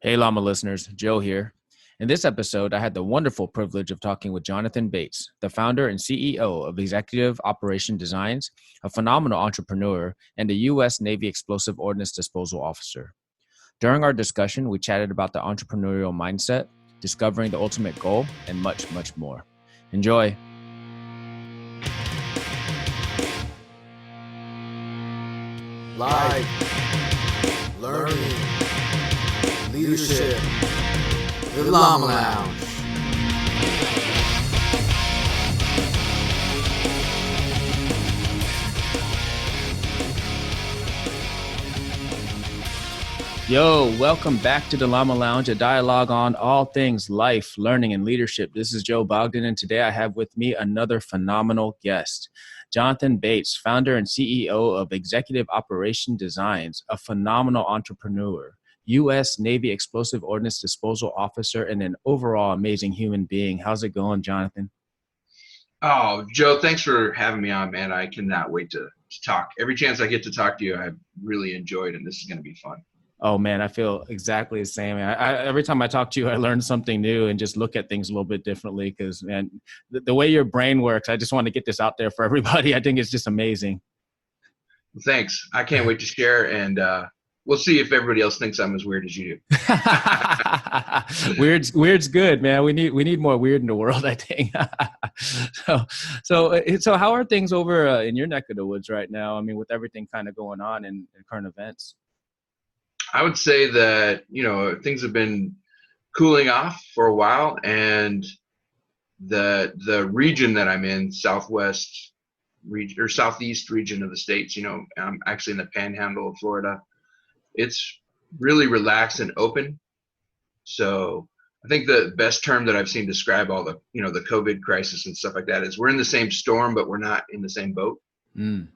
Hey, Llama listeners, Joe here. In this episode, I had the wonderful privilege of talking with Jonathan Bates, the founder and CEO of Executive Operation Designs, a phenomenal entrepreneur, and a U.S. Navy Explosive Ordnance Disposal Officer. During our discussion, we chatted about the entrepreneurial mindset, discovering the ultimate goal, and much, much more. Enjoy. Life, learning, leadership, the Llama Lounge. Yo, welcome back to the Llama Lounge, a dialogue on all things life, learning, and leadership. This is Joe Bogdan, and today I have with me another phenomenal guest, Jonathan Bates, founder and CEO of Executive Operation Designs, a phenomenal entrepreneur, U.S. Navy Explosive Ordnance Disposal Officer, and an overall amazing human being. How's it going, Jonathan? Oh, Joe, thanks for having me on, man. I cannot wait to talk. Every chance I get to talk to you, I've really enjoyed, and this is going to be fun. Oh man, I feel exactly the same. Every time I talk to you, I learn something new and just look at things a little bit differently because, man, the way your brain works, I just want to get this out there for everybody. I think it's just amazing. Well, thanks. I can't wait to share, and we'll see if everybody else thinks I'm as weird as you do. Weird's good, man. We need more weird in the world, I think. So how are things over in your neck of the woods right now? I mean, with everything kind of going on in current events. I would say that, things have been cooling off for a while, and the region that I'm in, southwest region or southeast region of the States, I'm actually in the panhandle of Florida. It's really relaxed and open. So I think the best term that I've seen describe all the, the COVID crisis and stuff like that is we're in the same storm, but we're not in the same boat. Mm.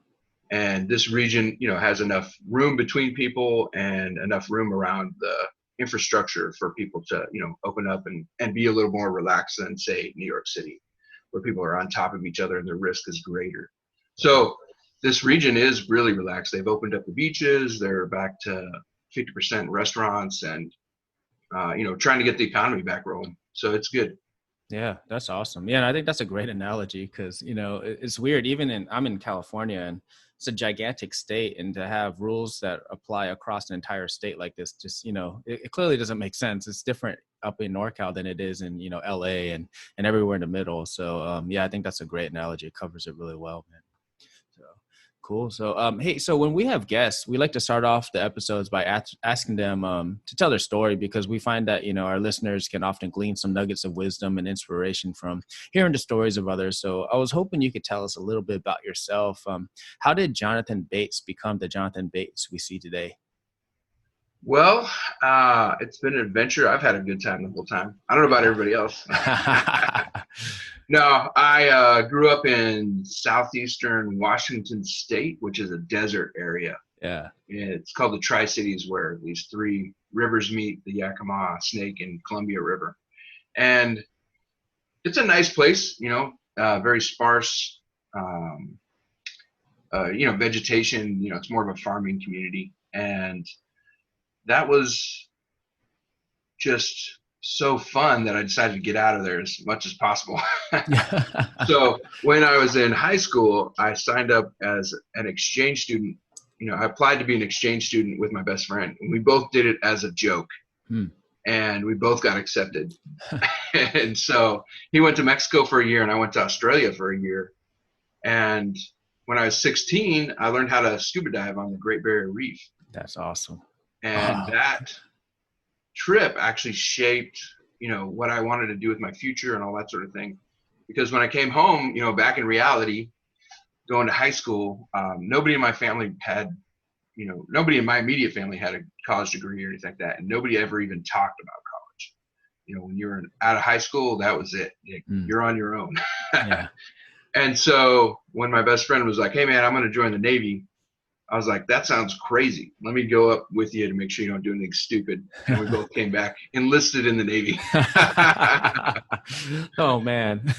And this region, has enough room between people and enough room around the infrastructure for people to, open up and be a little more relaxed than, say, New York City, where people are on top of each other and the risk is greater. So this region is really relaxed. They've opened up the beaches. They're back to 50% restaurants and, trying to get the economy back rolling. So it's good. Yeah, that's awesome. Yeah, and I think that's a great analogy because, it's weird. I'm in California and it's a gigantic state, and to have rules that apply across an entire state like this, just, it clearly doesn't make sense. It's different up in NorCal than it is in, LA and everywhere in the middle. So, yeah, I think that's a great analogy. It covers it really well, man. So cool. So, hey, so when we have guests, we like to start off the episodes by asking them to tell their story, because we find that, our listeners can often glean some nuggets of wisdom and inspiration from hearing the stories of others. So I was hoping you could tell us a little bit about yourself. How did Jonathan Bates become the Jonathan Bates we see today? Well, it's been an adventure. I've had a good time the whole time. I don't know about everybody else. No, I grew up in southeastern Washington State, which is a desert area. Yeah. It's called the Tri-Cities, where these three rivers meet, the Yakima, Snake, and Columbia River. And it's a nice place, very sparse, vegetation. It's more of a farming community. And that was just so fun that I decided to get out of there as much as possible. So when I was in high school, I signed up as an exchange student. I applied to be an exchange student with my best friend, and we both did it as a joke. And we both got accepted. And so he went to Mexico for a year and I went to Australia for a year. And when I was 16, I learned how to scuba dive on the Great Barrier Reef. That's awesome. And that trip actually shaped, what I wanted to do with my future and all that sort of thing. Because when I came home, back in reality, going to high school, nobody in my family had, nobody in my immediate family had a college degree or anything like that. And nobody ever even talked about college. When you were out of high school, that was it. You're on your own. Yeah. And so when my best friend was like, hey man, I'm going to join the Navy, I was like, that sounds crazy. Let me go up with you to make sure you don't do anything stupid. And we both came back enlisted in the Navy. Oh, man.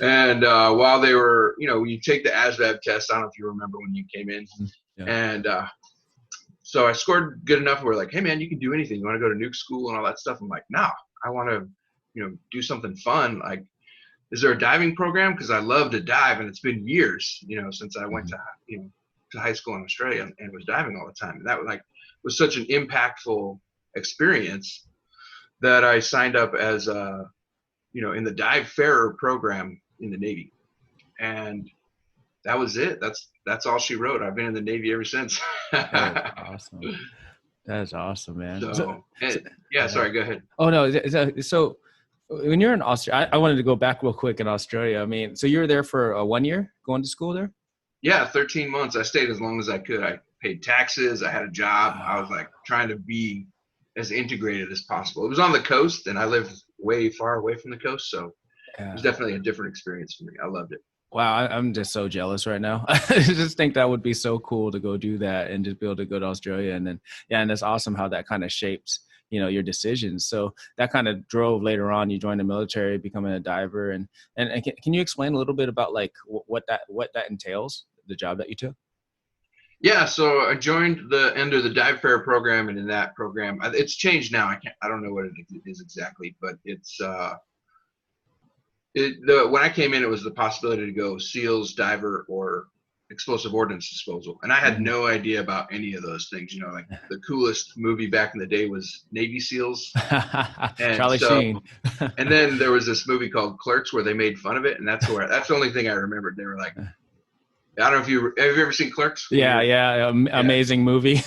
And while they were, you take the ASVAB test. I don't know if you remember when you came in. Yeah. And So I scored good enough where like, hey man, you can do anything. You want to go to nuke school and all that stuff? I'm like, nah, I want to, do something fun. Like, is there a diving program? Because I love to dive, and it's been years, since I went to, to high school in Australia and was diving all the time. And that was such an impactful experience that I signed up as in the dive farer program in the Navy. And that was it. That's all she wrote. I've been in the Navy ever since. That's awesome. That is awesome, man. Sorry, go ahead. Oh no. So when you're in Australia, I wanted to go back real quick in Australia. I mean, so you were there for 1 year going to school there? Yeah, 13 months. I stayed as long as I could. I paid taxes. I had a job. I was like trying to be as integrated as possible. It was on the coast, and I lived way far away from the coast, so it was definitely a different experience for me. I loved it. Wow, I'm just so jealous right now. I just think that would be so cool to go do that and just be able to go to Australia. And then, and it's awesome how that kind of shapes, your decisions. So that kind of drove later on, you joined the military, becoming a diver. And can you explain a little bit about like what that entails, the job that you took? Yeah, so I joined under the dive fair program, and in that program, it's changed now. I don't know what it is exactly, but it's when I came in, it was the possibility to go SEALs, diver, or explosive ordnance disposal, and I had no idea about any of those things. Like the coolest movie back in the day was Navy SEALs, and Charlie Sheen. And then there was this movie called Clerks where they made fun of it, and that's the only thing I remembered. They were like, I don't know if have you ever seen Clerks? Yeah. Amazing movie.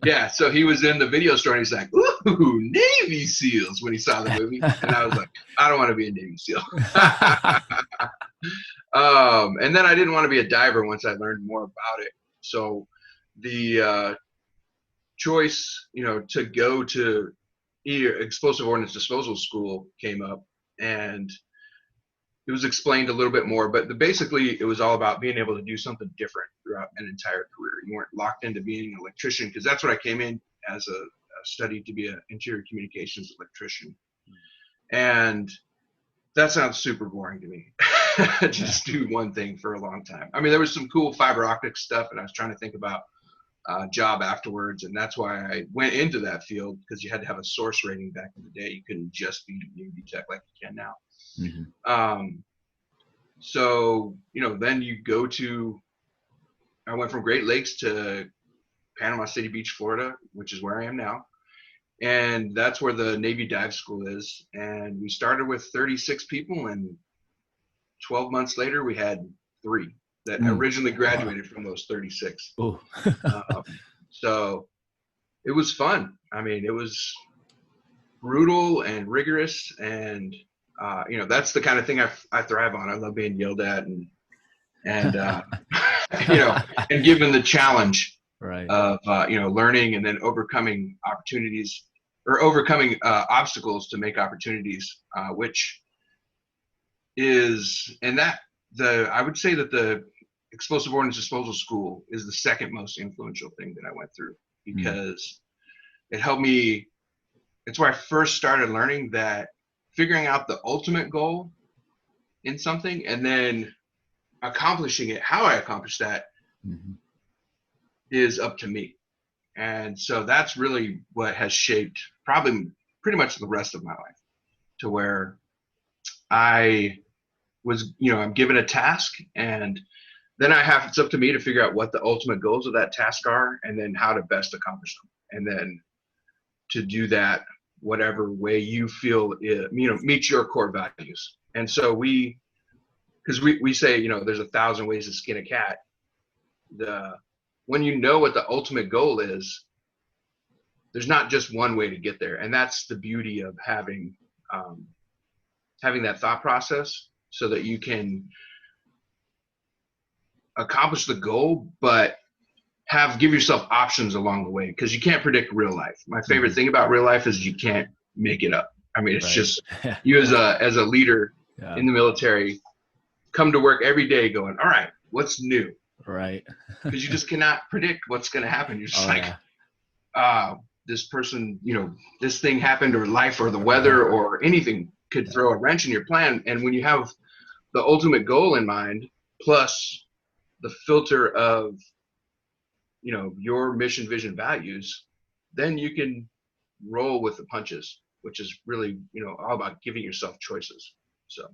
Yeah. So he was in the video store and he's like, ooh, Navy SEALs when he saw the movie. And I was like, I don't want to be a Navy SEAL. And then I didn't want to be a diver once I learned more about it. So the choice, to go to Explosive Ordnance Disposal School came up, and it was explained a little bit more, but basically it was all about being able to do something different throughout an entire career. You weren't locked into being an electrician, because that's what I came in as a study to be an interior communications electrician. And that sounds super boring to me. Just do one thing for a long time. I mean, there was some cool fiber optic stuff, and I was trying to think about a job afterwards, and that's why I went into that field, because you had to have a source rating back in the day. You couldn't just be Navy tech like you can now. So, then you go I went from Great Lakes to Panama City Beach, Florida, which is where I am now. And that's where the Navy dive school is. And we started with 36 people, and 12 months later, we had 3 that originally graduated from those 36. So it was fun. I mean, it was brutal and rigorous, and that's the kind of thing I thrive on. I love being yelled at and and given the challenge of learning, and then overcoming obstacles to make opportunities, which is, and that I would say that the Explosive Ordnance Disposal School is the second most influential thing that I went through, because it helped me. It's where I first started learning that figuring out the ultimate goal in something and then accomplishing it, how I accomplish that, is up to me. And so that's really what has shaped probably pretty much the rest of my life, to where I was, I'm given a task, and then it's up to me to figure out what the ultimate goals of that task are, and then how to best accomplish them. And then to do that whatever way you feel meets your core values. And so because we say, there's 1,000 ways to skin a cat. When you know what the ultimate goal is, there's not just one way to get there. And that's the beauty of having that thought process, so that you can accomplish the goal, but give yourself options along the way, because you can't predict real life. My favorite thing about real life is you can't make it up. I mean, it's just you as a leader in the military come to work every day going, all right, what's new? Right. Because you just cannot predict what's going to happen. You're just this person, this thing happened, or life, or the weather, or anything could throw a wrench in your plan. And when you have the ultimate goal in mind, plus the filter of your mission, vision, values, then you can roll with the punches, which is really, all about giving yourself choices. So.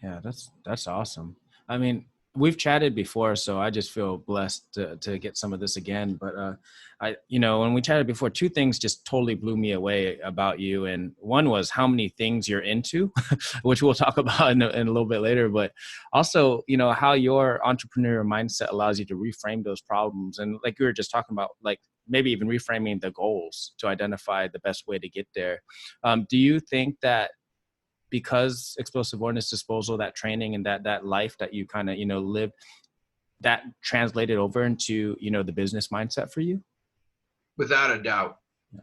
Yeah, that's awesome. I mean, we've chatted before, so I just feel blessed to get some of this again. But when we chatted before, two things just totally blew me away about you, and one was how many things you're into, which we'll talk about in a little bit later. But also, how your entrepreneurial mindset allows you to reframe those problems, and like we were just talking about, like maybe even reframing the goals to identify the best way to get there. Do you think that because explosive ordnance disposal, that training and that life that you kind of, lived, that translated over into, the business mindset for you? Without a doubt. Yeah.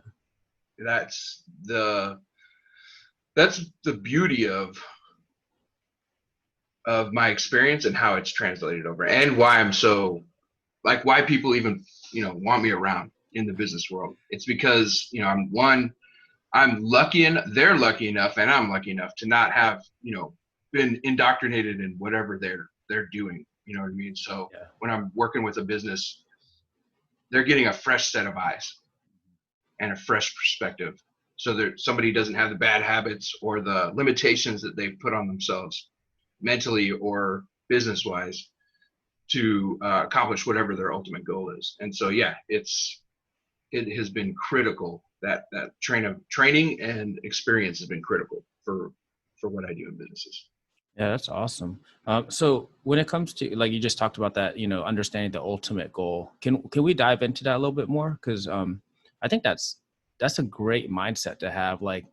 That's the beauty of my experience and how it's translated over, and why I'm so, like, why people even, want me around in the business world. It's because, I'm lucky, and they're lucky enough, and I'm lucky enough to not have, been indoctrinated in whatever they're doing. You know what I mean? So Yeah. when I'm working with a business, they're getting a fresh set of eyes and a fresh perspective. So that somebody doesn't have the bad habits or the limitations that they've put on themselves mentally or business wise to accomplish whatever their ultimate goal is. And so, yeah, it has been critical. That training and experience has been critical for what I do in businesses. Yeah, that's awesome. So when it comes to, like, you just talked about that, understanding the ultimate goal, can we dive into that a little bit more? Because I think that's a great mindset to have, like,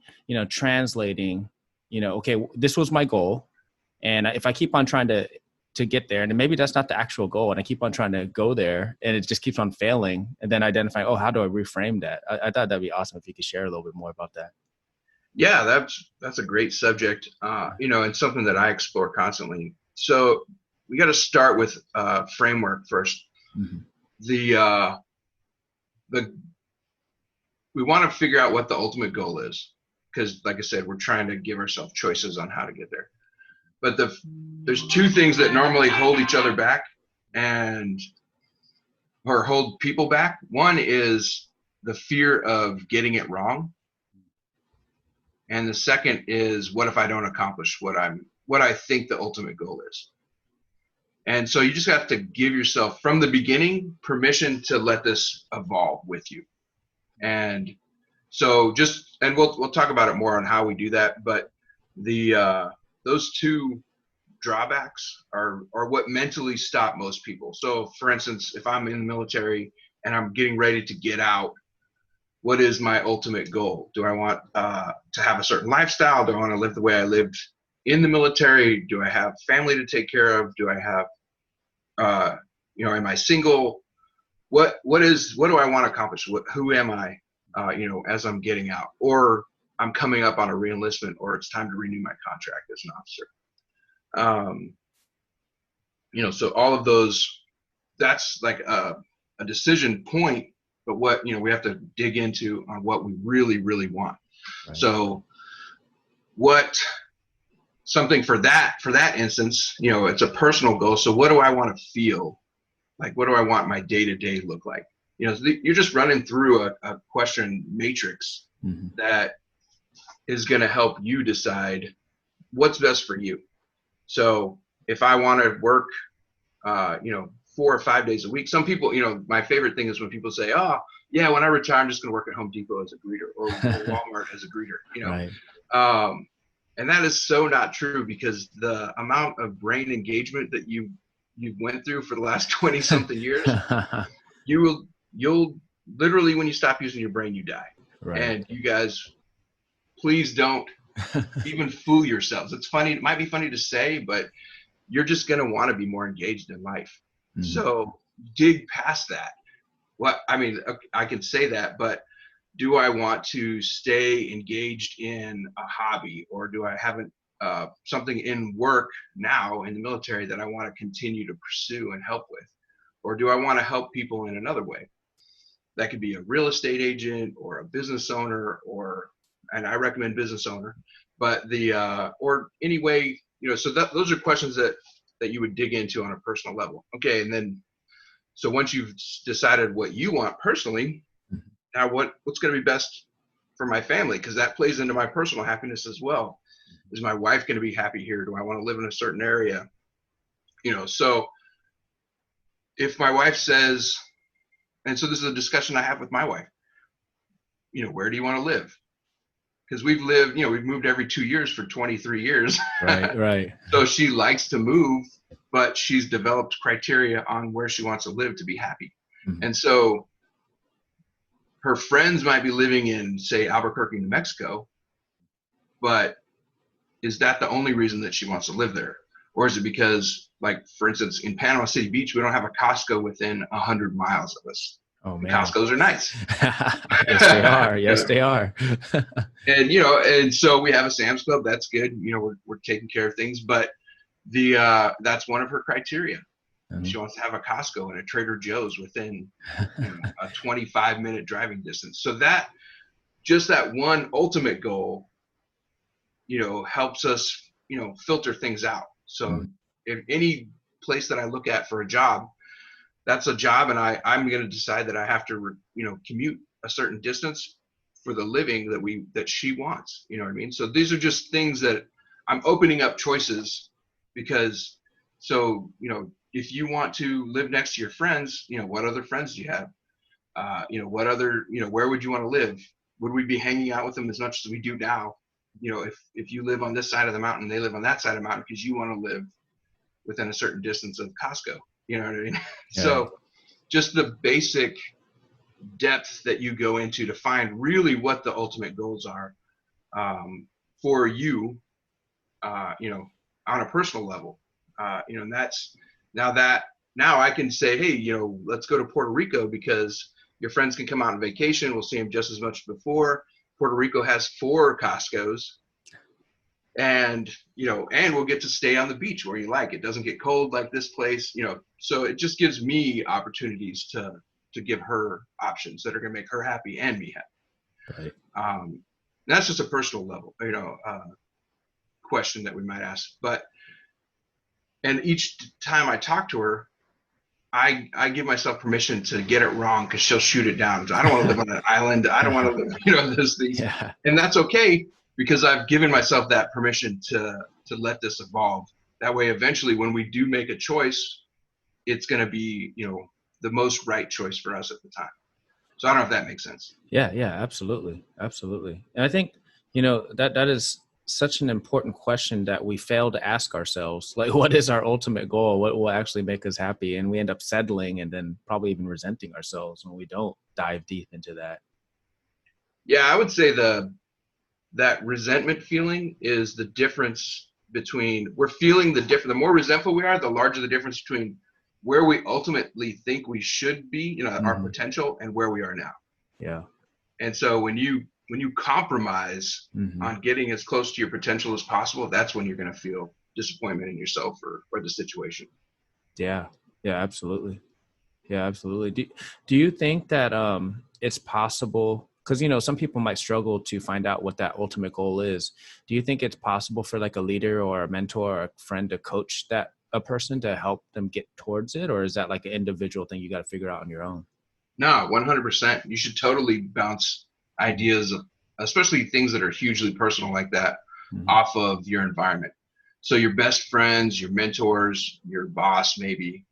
translating, okay, this was my goal, and if I keep on trying to get there, and maybe that's not the actual goal, and I keep on trying to go there and it just keeps on failing, and then identifying, how do I reframe that? I thought that'd be awesome if you could share a little bit more about that. Yeah, that's a great subject, and something that I explore constantly. So we got to start with framework first. Mm-hmm. We want to figure out what the ultimate goal is, because, like I said, we're trying to give ourselves choices on how to get there. But there's two things that normally hold each other back or hold people back. One is the fear of getting it wrong. And the second is, what if I don't accomplish what I think the ultimate goal is? And so you just have to give yourself, from the beginning, permission to let this evolve with you. And so we'll talk about it more on how we do that. But those two drawbacks are what mentally stop most people. So, for instance, if I'm in the military and I'm getting ready to get out, what is my ultimate goal? Do I want to have a certain lifestyle? Do I want to live the way I lived in the military? Do I have family to take care of? Do I have, am I single? What do I want to accomplish? Who am I, as I'm getting out? Or I'm coming up on a reenlistment, or it's time to renew my contract as an officer. So all of those, that's like a decision point, but what, we have to dig into on what we really, really want. Right. So something for that instance, it's a personal goal. So what do I want to feel like? What do I want my day-to-day look like? So you're just running through a question matrix mm-hmm. that is going to help you decide what's best for you. So if I want to work, 4 or 5 days a week, some people, my favorite thing is when people say, oh yeah, when I retire, I'm just going to work at Home Depot as a greeter or Walmart as a greeter, Right. And that is so not true, because the amount of brain engagement that you went through for the last 20 something years, you'll literally, when you stop using your brain, you die. Right. And you guys, please don't even fool yourselves. It's funny. It might be funny to say, but you're just going to want to be more engaged in life. Mm-hmm. So dig past that. I can say that, but do I want to stay engaged in a hobby, or do I have something in work now in the military that I want to continue to pursue and help with? Or do I want to help people in another way? That could be a real estate agent or a business owner, and I recommend business owner, but or any way, so those are questions that you would dig into on a personal level. Okay. And then So once you've decided what you want personally, now what's going to be best for my family? Because that plays into my personal happiness as well. Is my wife going to be happy here? Do I want to live in a certain area? So if my wife says, and so this is a discussion I have with my wife, where do you want to live? Because we've moved every 2 years for 23 years. Right. So she likes to move, but she's developed criteria on where she wants to live to be happy. Mm-hmm. And so her friends might be living in, say, Albuquerque, New Mexico, but is that the only reason that she wants to live there? Or is it because, like, for instance, in Panama City Beach, we don't have a Costco within 100 miles of us. Oh, man. Costco's are nice. Yes, they are. Yes, they are. And so we have a Sam's Club. That's good. We're taking care of things, but that's one of her criteria. Mm-hmm. She wants to have a Costco and a Trader Joe's within a 25-minute driving distance. So that one ultimate goal, helps us, filter things out. So mm-hmm. if any place that I look at for a job, that's a job, and I'm going to decide that I have to, commute a certain distance for the living that she wants. You know what I mean? So these are just things that I'm opening up choices, because if you want to live next to your friends, what other friends do you have? What other, where would you want to live? Would we be hanging out with them as much as we do now? If you live on this side of the mountain, they live on that side of the mountain, because you want to live within a certain distance of Costco. You know what I mean? Yeah. So just the basic depth that you go into to find really what the ultimate goals are for you, on a personal level. And that's now I can say, hey, let's go to Puerto Rico, because your friends can come out on vacation. We'll see them just as much as before. Puerto Rico has 4 Costcos. And we'll get to stay on the beach where you like. It doesn't get cold like this place, so it just gives me opportunities to give her options that are going to make her happy and me happy. Right. That's just a personal level, question that we might ask. And each time I talk to her, I give myself permission to get it wrong, because she'll shoot it down. I don't want to live on an island. I don't want to live, those things. Yeah. And that's okay, because I've given myself that permission to let this evolve. That way, eventually, when we do make a choice, it's going to be, the most right choice for us at the time. So I don't know if that makes sense. Yeah, absolutely. Absolutely. And I think, that is such an important question that we fail to ask ourselves. Like, what is our ultimate goal? What will actually make us happy? And we end up settling and then probably even resenting ourselves when we don't dive deep into that. Yeah, I would say that resentment feeling is the difference between, we're feeling the more resentful we are, the larger the difference between where we ultimately think we should be, mm-hmm. our potential, and where we are now. Yeah. And so when you compromise mm-hmm. on getting as close to your potential as possible, that's when you're going to feel disappointment in yourself or the situation. Yeah. Yeah, absolutely. Yeah, absolutely. Do you think that it's possible, because, some people might struggle to find out what that ultimate goal is. Do you think it's possible for like a leader or a mentor or a friend to coach a person to help them get towards it? Or is that like an individual thing you got to figure out on your own? No, 100%. You should totally bounce ideas, especially things that are hugely personal like that, mm-hmm. off of your environment. So your best friends, your mentors, your boss, maybe.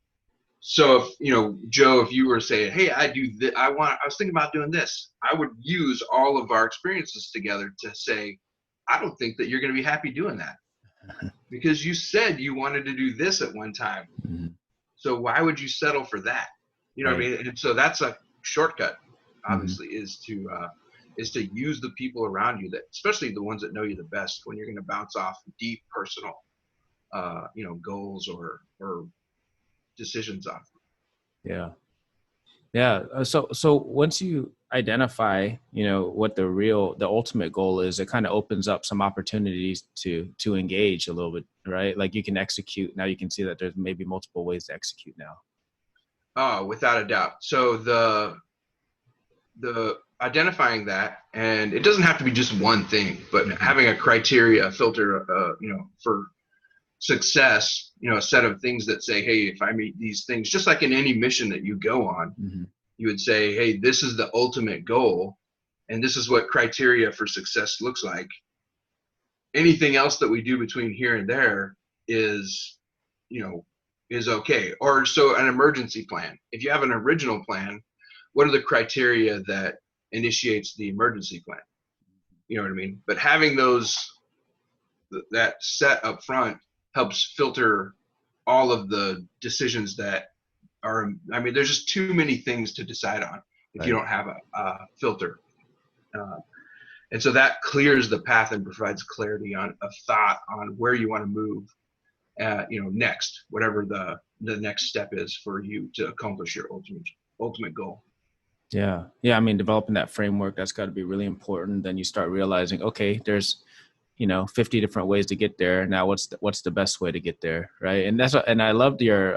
So if, Joe, if you were saying, hey, I was thinking about doing this, I would use all of our experiences together to say, I don't think that you're going to be happy doing that, because you said you wanted to do this at one time. Mm-hmm. So why would you settle for that? Right. What I mean? And so that's a shortcut, obviously, mm-hmm. is to use the people around you, that, especially the ones that know you the best, when you're going to bounce off deep personal, goals or decisions off. Yeah. So once you identify, what the ultimate goal is, it kind of opens up some opportunities to engage a little bit, right? Like you can execute. Now you can see that there's maybe multiple ways to execute now. Oh, without a doubt. So the identifying that, and it doesn't have to be just one thing, but having a criteria, a filter, success, a set of things that say, hey, if I meet these things, just like in any mission that you go on, you would say, hey, this is the ultimate goal, and this is what criteria for success looks like. Anything else that we do between here and there is, is okay. Or so an emergency plan. If you have an original plan, what are the criteria that initiates the emergency plan? You know what I mean? But having that set up front helps filter all of the decisions that are, there's just too many things to decide on if you don't have a filter. And so that clears the path and provides clarity on a thought on where you want to move, next, whatever the next step is for you to accomplish your ultimate goal. Yeah. Developing that framework, that's got to be really important. Then you start realizing, okay, there's 50 different ways to get there. Now what's the best way to get there, right? And and I loved your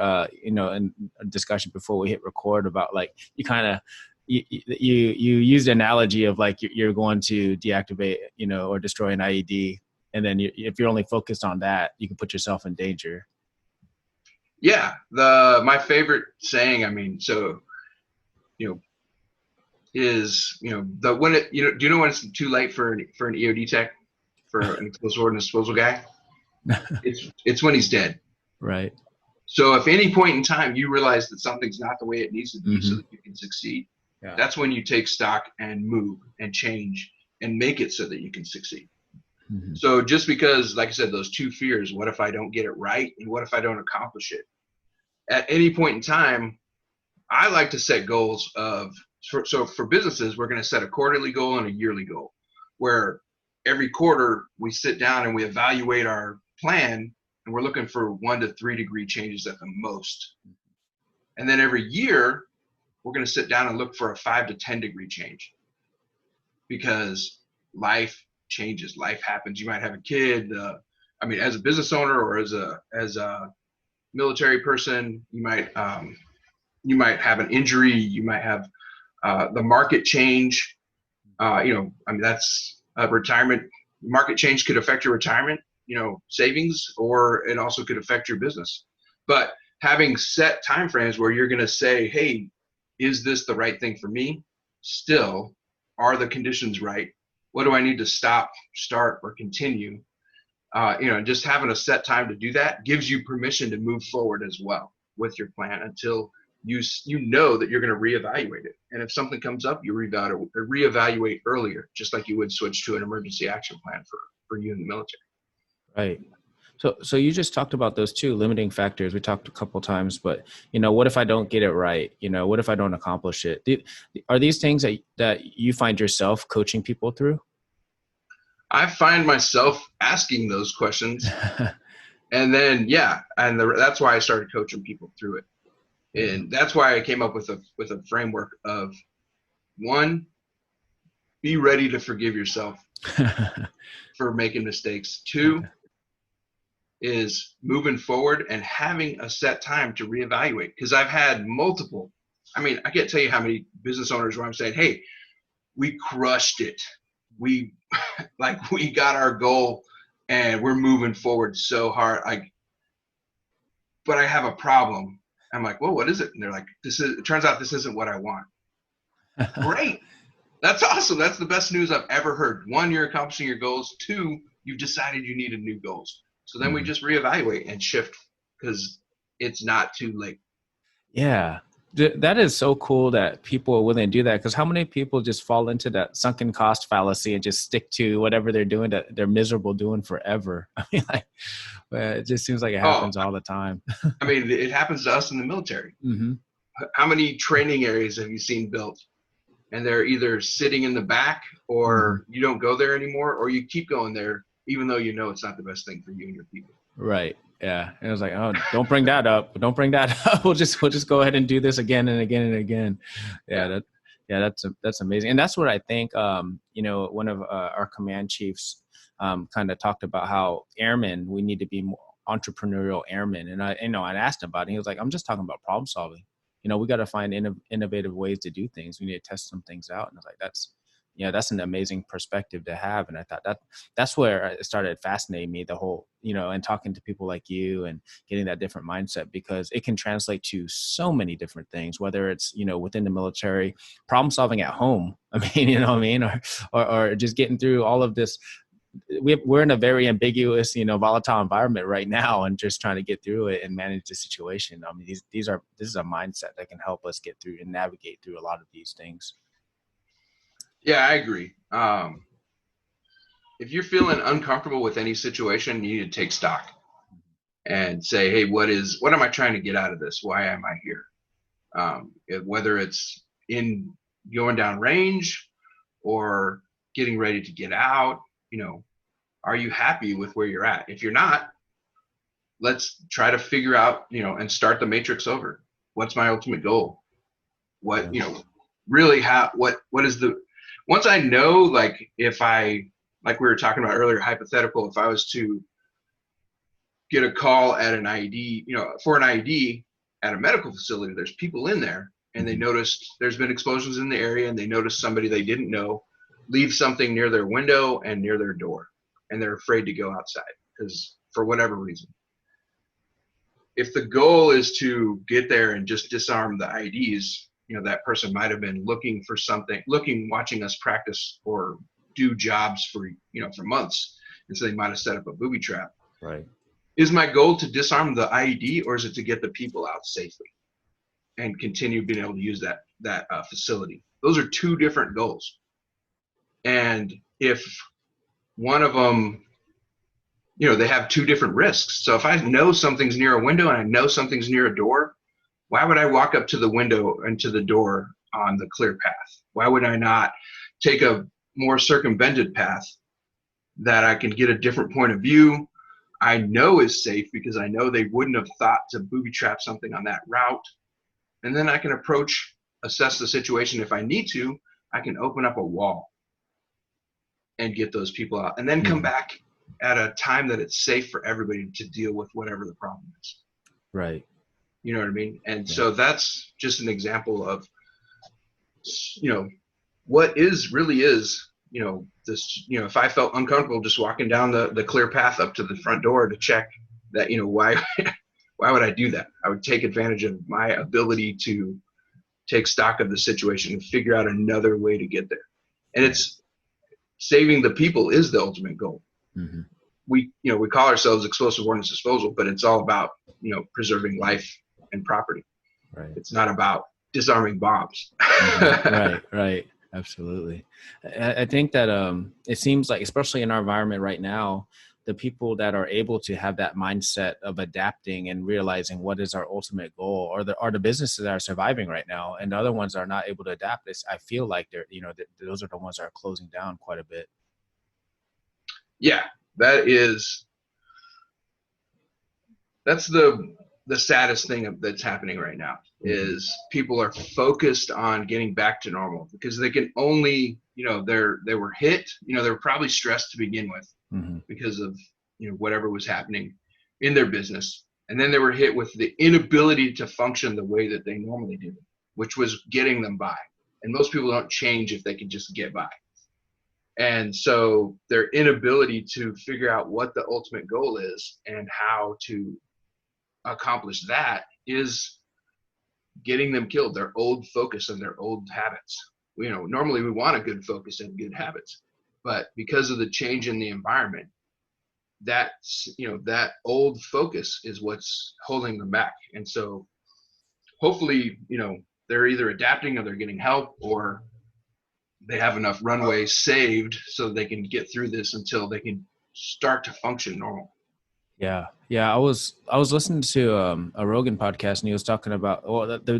in a discussion before we hit record about like you kind of you used the analogy of like you're going to deactivate or destroy an IED, and then if you're only focused on that, you can put yourself in danger. Yeah, my favorite saying, is when it do you know when it's too late for an EOD tech, for an explosive ordnance disposal guy? It's when he's dead. Right. So if any point in time you realize that something's not the way it needs to be so that you can succeed, that's when you take stock and move and change and make it so that you can succeed. So just because, like I said, those two fears, what if I don't get it right and what if I don't accomplish it? At any point in time, I like to set goals so for businesses, we're going to set a quarterly goal and a yearly goal, where every quarter we sit down and we evaluate our plan, and we're looking for 1 to 3 degree changes at the most. And then every year we're going to sit down and look for a 5 to 10 degree change, because life changes, life happens. You might have a kid. As a business owner or as a military person, you might have an injury. You might have the market change. That's a retirement. Market change could affect your retirement, savings, or it also could affect your business. But having set timeframes where you're going to say, hey, is this the right thing for me? Still, are the conditions right? What do I need to stop, start, or continue? Just having a set time to do that gives you permission to move forward as well with your plan until you know that you're going to reevaluate it. And if something comes up, you reevaluate earlier, just like you would switch to an emergency action plan for you in the military. Right. So you just talked about those two limiting factors. We talked a couple of times, but what if I don't get it right? What if I don't accomplish it? Are these things that you find yourself coaching people through? I find myself asking those questions, and then that's why I started coaching people through it. And that's why I came up with a framework of 1, be ready to forgive yourself for making mistakes. 2 is moving forward and having a set time to reevaluate. Because I've had multiple, I can't tell you how many business owners where I'm saying, hey, we crushed it. We got our goal and we're moving forward so hard. But I have a problem. I'm like, well, what is it? And they're like, it turns out this isn't what I want. Great. That's awesome. That's the best news I've ever heard. 1, you're accomplishing your goals. 2, you've decided you needed new goals. So then we just reevaluate and shift, because it's not too late. Yeah. That is so cool that people are willing to do that, because how many people just fall into that sunken cost fallacy and just stick to whatever they're doing that they're miserable doing forever? It just seems like it happens all the time. It happens to us in the military. How many training areas have you seen built? And they're either sitting in the back, or you don't go there anymore, or you keep going there even though it's not the best thing for you and your people. Right. Yeah. And it was like, oh, don't bring that up. Don't bring that up. We'll just go ahead and do this again and again and again. Yeah. That's amazing. And that's what I think, one of our command chiefs kind of talked about how airmen, we need to be more entrepreneurial airmen. And I asked him about it. He was like, I'm just talking about problem solving. We got to find innovative ways to do things. We need to test some things out. And I was like, yeah, that's an amazing perspective to have. And I thought that's where it started fascinating me, the whole, and talking to people like you and getting that different mindset, because it can translate to so many different things, whether it's, within the military, problem solving at home. I mean, you know what I mean? Or just getting through all of this. We're in a very ambiguous, volatile environment right now, and just trying to get through it and manage the situation. I mean, this is a mindset that can help us get through and navigate through a lot of these things. Yeah, I agree. If you're feeling uncomfortable with any situation, you need to take stock and say, hey, what am I trying to get out of this? Why am I here? Whether it's in going down range or getting ready to get out, are you happy with where you're at? If you're not, let's try to figure out, and start the matrix over. What's my ultimate goal? What, really what is once I know, like we were talking about earlier, hypothetical, if I was to get a call at an ID, for an ID at a medical facility, there's people in there and they noticed there's been explosions in the area, and they noticed somebody they didn't know leave something near their window and near their door, and they're afraid to go outside because for whatever reason. If the goal is to get there and just disarm the IDs, that person might have been looking for something, watching us practice or do jobs for months. And so they might have set up a booby trap. Right. Is my goal to disarm the IED, or is it to get the people out safely and continue being able to use that facility? Those are two different goals. And if one of them, they have two different risks. So if I know something's near a window and I know something's near a door, why would I walk up to the window and to the door on the clear path? Why would I not take a more circumvented path that I can get a different point of view, I know is safe because I know they wouldn't have thought to booby trap something on that route. And then I can assess the situation. If I need to, I can open up a wall and get those people out, and then come back at a time that it's safe for everybody to deal with whatever the problem is. Right. You know what I mean? And so that's just an example of, what really is, this, if I felt uncomfortable just walking down the clear path up to the front door to check that, why would I do that? I would take advantage of my ability to take stock of the situation and figure out another way to get there. And it's saving the people is the ultimate goal. Mm-hmm. We call ourselves Explosive Ordnance Disposal, but it's all about, preserving life and property. Right. It's not about disarming bombs. Mm-hmm. Right. Absolutely. I think that it seems like, especially in our environment right now, the people that are able to have that mindset of adapting and realizing what is our ultimate goal are the businesses that are surviving right now, and the other ones that are not able to adapt. I feel like those are the ones that are closing down quite a bit. Yeah, that's the saddest thing that's happening right now is people are focused on getting back to normal because they can only, they were hit, they were probably stressed to begin with because of, whatever was happening in their business. And then they were hit with the inability to function the way that they normally do, which was getting them by. And most people don't change if they can just get by. And so their inability to figure out what the ultimate goal is and how to accomplish that is getting them killed. Their old focus and their old habits. Normally we want a good focus and good habits, but because of the change in the environment, that old focus is what's holding them back. And so hopefully, they're either adapting or they're getting help, or they have enough runway saved so they can get through this until they can start to function normal. Yeah. I was listening to a Rogan podcast, and he was talking about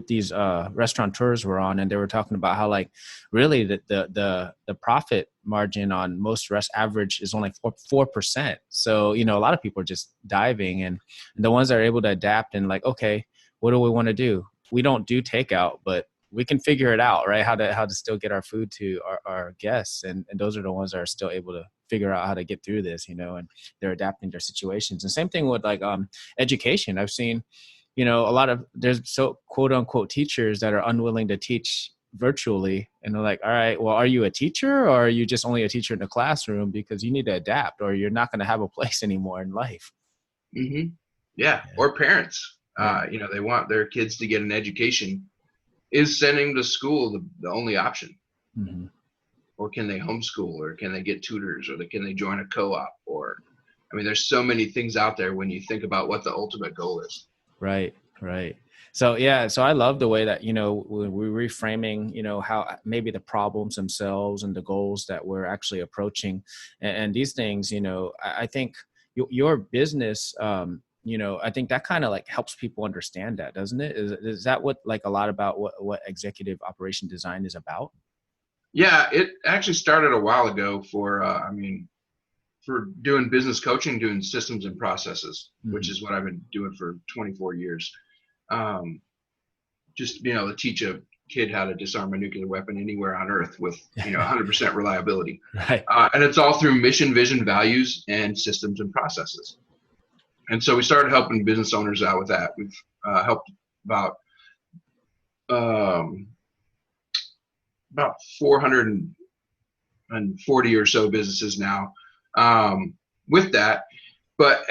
these restaurateurs were on, and they were talking about how, like, really the profit margin on most average is only 4%. So a lot of people are just diving, and the ones that are able to adapt and like, okay, what do we want to do? We don't do takeout, but we can figure it out, right? How to still get our food to our guests, and those are the ones that are still able to figure out how to get through this, and they're adapting their situations. And same thing with like education. I've seen, a lot of there's so quote unquote teachers that are unwilling to teach virtually, and they're like, all right, well, are you a teacher, or are you just only a teacher in the classroom, because you need to adapt, or you're not going to have a place anymore in life. Mm-hmm. Yeah. Yeah. Or parents, Yeah. they want their kids to get an education. Is sending to school the only option? Mm-hmm. Or can they homeschool, or can they get tutors, or can they join a co-op? Or, I mean, there's so many things out there when you think about what the ultimate goal is. Right. Right. So, yeah, so I love the way that, we're reframing, how maybe the problems themselves and the goals that we're actually approaching, and these things, I think your business, I think that kind of like helps people understand that, doesn't it? Is that what, like, a lot about what executive operation design is about? Yeah, it actually started a while ago for doing business coaching, doing systems and processes, which is what I've been doing for 24 years. Just being able to teach a kid how to disarm a nuclear weapon anywhere on Earth with 100% reliability. Right. And it's all through mission, vision, values, and systems and processes. And so we started helping business owners out with that. We've helped about 440 or so businesses now with that. But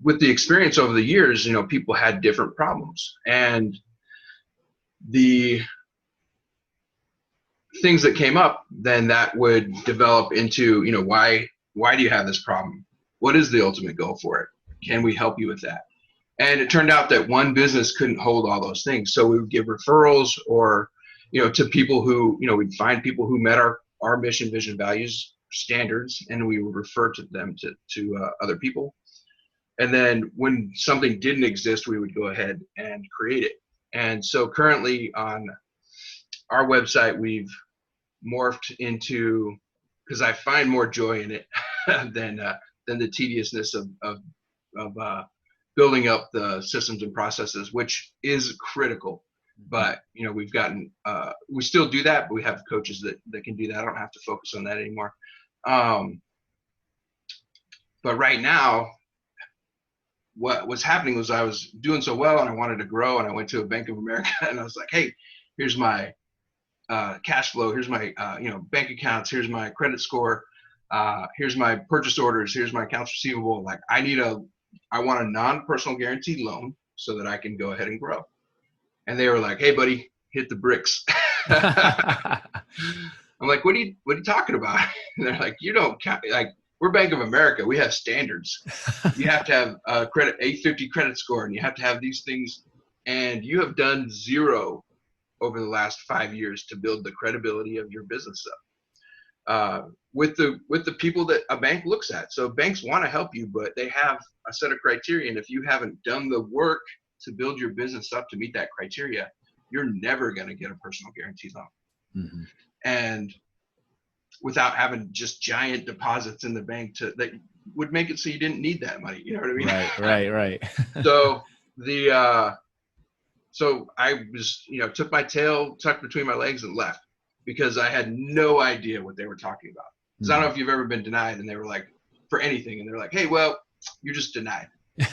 with the experience over the years, people had different problems, and the things that came up, then that would develop into, why do you have this problem? What is the ultimate goal for it? Can we help you with that? And it turned out that one business couldn't hold all those things. So we would give referrals, or, to people who, we'd find people who met our mission, vision, values standards, and we would refer to them to other people. And then when something didn't exist, we would go ahead and create it. And so currently on our website, we've morphed into, because I find more joy in it than the tediousness of building up the systems and processes, which is critical. But we've gotten we still do that, but we have coaches that can do that. I don't have to focus on that anymore. But right now, what was happening was I was doing so well and I wanted to grow, and I went to a Bank of America and I was like, hey, here's my cash flow, here's my bank accounts, here's my credit score, here's my purchase orders, here's my accounts receivable. Like, I want a non-personal guaranteed loan so that I can go ahead and grow. And they were like, hey buddy, hit the bricks. I'm like, what are you talking about? And they're like, you don't count. Like, we're Bank of America. We have standards. You have to have a 850 credit score, and you have to have these things. And you have done zero over the last 5 years to build the credibility of your business up with the people that a bank looks at. So banks want to help you, but they have a set of criteria. And if you haven't done the work to build your business up to meet that criteria, you're never going to get a personal guarantee loan. Mm-hmm. And without having just giant deposits in the bank that would make it so you didn't need that money. You know what I mean? Right. So so I was, took my tail tucked between my legs and left, because I had no idea what they were talking about. Because I don't know if you've ever been denied, and they were like, for anything, and they're like, hey, well, you're just denied.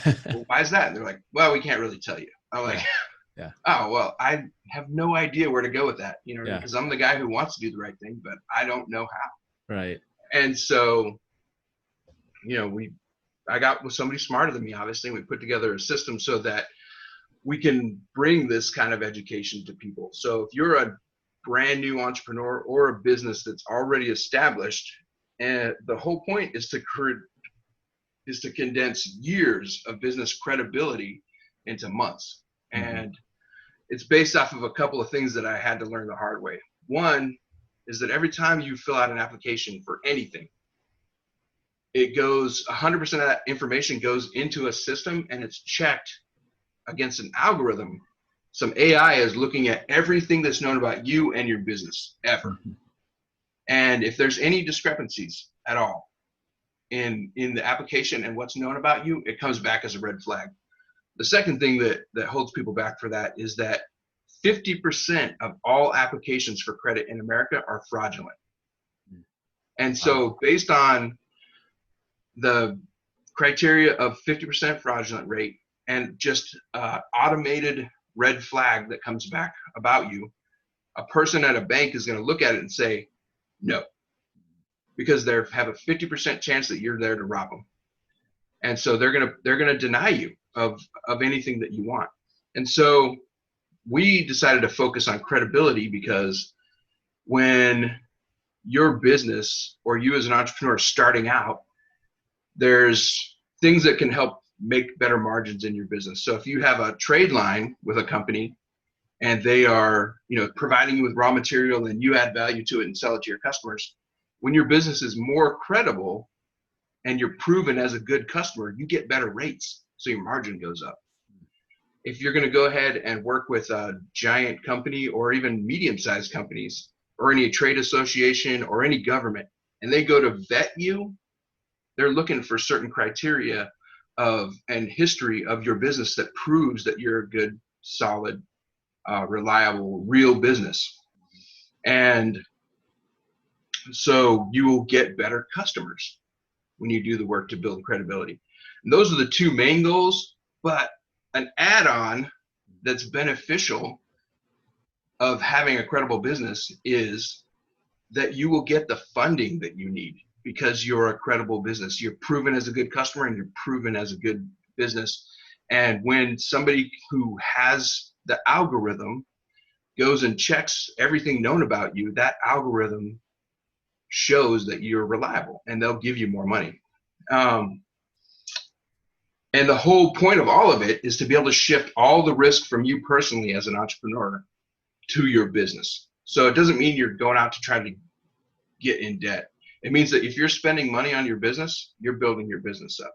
Well, why is that? And they're like, well, we can't really tell you. I'm like, yeah. Oh, well, I have no idea where to go with that, because I'm the guy who wants to do the right thing, but I don't know how. Right. And so, I got with somebody smarter than me, obviously, and we put together a system so that we can bring this kind of education to people. So if you're a brand new entrepreneur or a business that's already established, and the whole point is to condense years of business credibility into months. And it's based off of a couple of things that I had to learn the hard way. One is that every time you fill out an application for anything, it goes 100% of that information goes into a system, and it's checked against an algorithm. Some AI is looking at everything that's known about you and your business ever. And if there's any discrepancies at all in the application and what's known about you, it comes back as a red flag. The second thing that holds people back for that is that 50% of all applications for credit in America are fraudulent. And so based on the criteria of 50% fraudulent rate and just automated red flag that comes back about you, A person at a bank is going to look at it and say no, because they have a 50% chance that you're there to rob them. And so they're gonna deny you of anything that you want. And so we decided to focus on credibility, because when your business or you as an entrepreneur starting out, there's things that can help make better margins in your business. So if you have a trade line with a company and they are, providing you with raw material and you add value to it and sell it to your customers, when your business is more credible and you're proven as a good customer, you get better rates, so your margin goes up. If you're going to go ahead and work with a giant company or even medium-sized companies or any trade association or any government, and they go to vet you, they're looking for certain criteria and history of your business that proves that you're a good, solid, reliable, real business. And so you will get better customers when you do the work to build credibility. And those are the two main goals, but an add-on that's beneficial of having a credible business is that you will get the funding that you need because you're a credible business. You're proven as a good customer and you're proven as a good business. And when somebody who has the algorithm goes and checks everything known about you, that algorithm shows that you're reliable and they'll give you more money. And the whole point of all of it is to be able to shift all the risk from you personally as an entrepreneur to your business. So it doesn't mean you're going out to try to get in debt. It means that if you're spending money on your business, you're building your business up.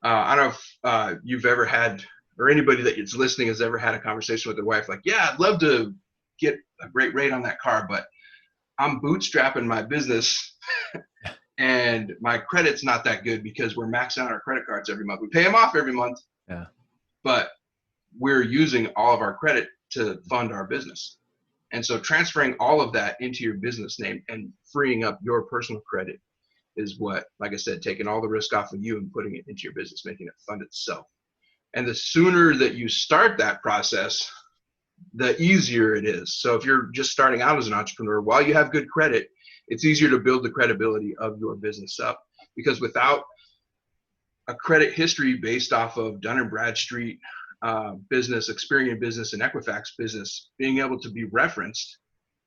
I don't know if you've ever had, or anybody that is listening has ever had a conversation with their wife like, yeah, I'd love to get a great rate on that car, but I'm bootstrapping my business and my credit's not that good because we're maxing out our credit cards every month. We pay them off every month, but we're using all of our credit to fund our business. And so transferring all of that into your business name and freeing up your personal credit is what, like I said, taking all the risk off of you and putting it into your business, making it fund itself. And the sooner that you start that process, the easier it is. So if you're just starting out as an entrepreneur, while you have good credit, it's easier to build the credibility of your business up, because without a credit history based off of Dun & Bradstreet business, Experian business, and Equifax business being able to be referenced,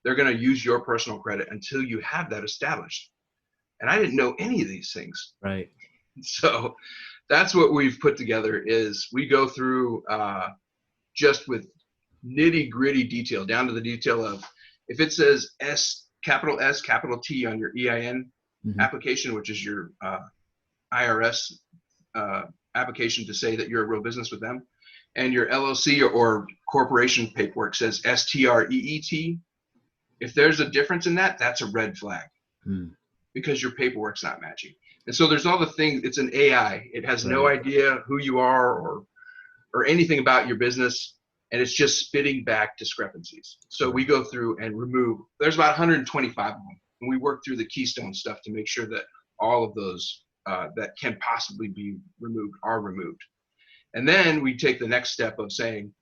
they're going to use your personal credit until you have that established. And I didn't know any of these things. Right. So that's what we've put together is we go through just with nitty gritty detail, down to the detail of if it says capital S, capital T on your EIN application, which is your IRS application to say that you're a real business with them, and your LLC or corporation paperwork says STREET, if there's a difference in that, that's a red flag because your paperwork's not matching. And so there's all the things, it's an AI. It has no idea who you are or anything about your business, and it's just spitting back discrepancies. So we go through and remove, there's about 125 of them, and we work through the keystone stuff to make sure that all of those that can possibly be removed are removed. And then we take the next step of saying,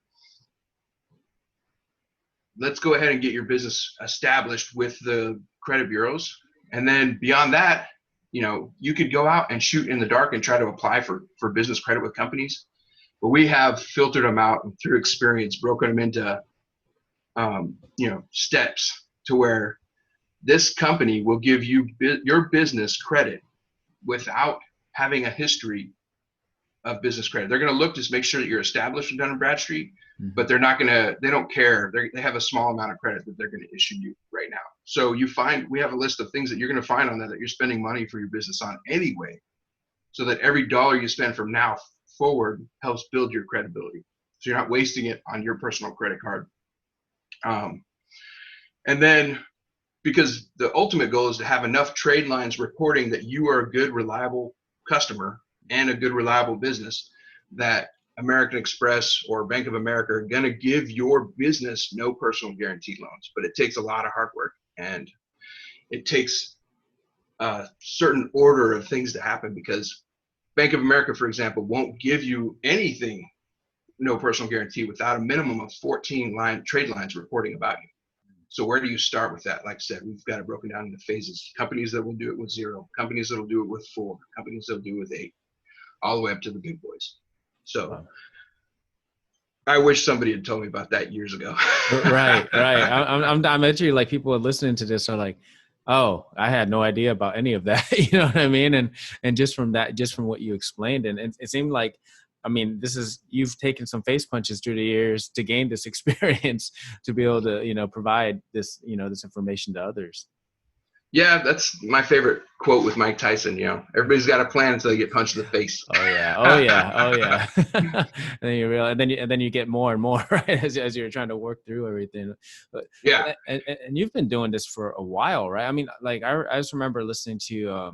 let's go ahead and get your business established with the credit bureaus. And then beyond that, you could go out and shoot in the dark and try to apply for business credit with companies. But we have filtered them out and through experience, broken them into, steps to where this company will give you your business credit without having a history of business credit. They're going to look to make sure that you're established with Dun & Bradstreet, but they don't care. They have a small amount of credit that they're going to issue you right now. So we have a list of things that you're going to find on that you're spending money for your business on anyway, so that every dollar you spend from now forward helps build your credibility. So you're not wasting it on your personal credit card. And then, because the ultimate goal is to have enough trade lines reporting that you are a good, reliable customer and a good, reliable business, that American Express or Bank of America are going to give your business no personal guaranteed loans. But it takes a lot of hard work, and it takes a certain order of things to happen, because Bank of America, for example, won't give you anything, no personal guarantee, without a minimum of 14 trade lines reporting about you. So where do you start with that? Like I said, we've got it broken down into phases. Companies that will do it with 0, companies that will do it with 4, companies that will do it with 8, all the way up to the big boys. So Wow. I wish somebody had told me about that years ago. Right. I'm actually like, people listening to this are like, oh, I had no idea about any of that. You know what I mean? And just from what you explained, and it seemed like, I mean, you've taken some face punches through the years to gain this experience to be able to, provide this, this information to others. Yeah, that's my favorite quote with Mike Tyson. Everybody's got a plan until they get punched in the face. Oh yeah. And then you realize, and then you get more and more, right, as you're trying to work through everything. But Yeah. and you've been doing this for a while, right? I mean, like I just remember listening to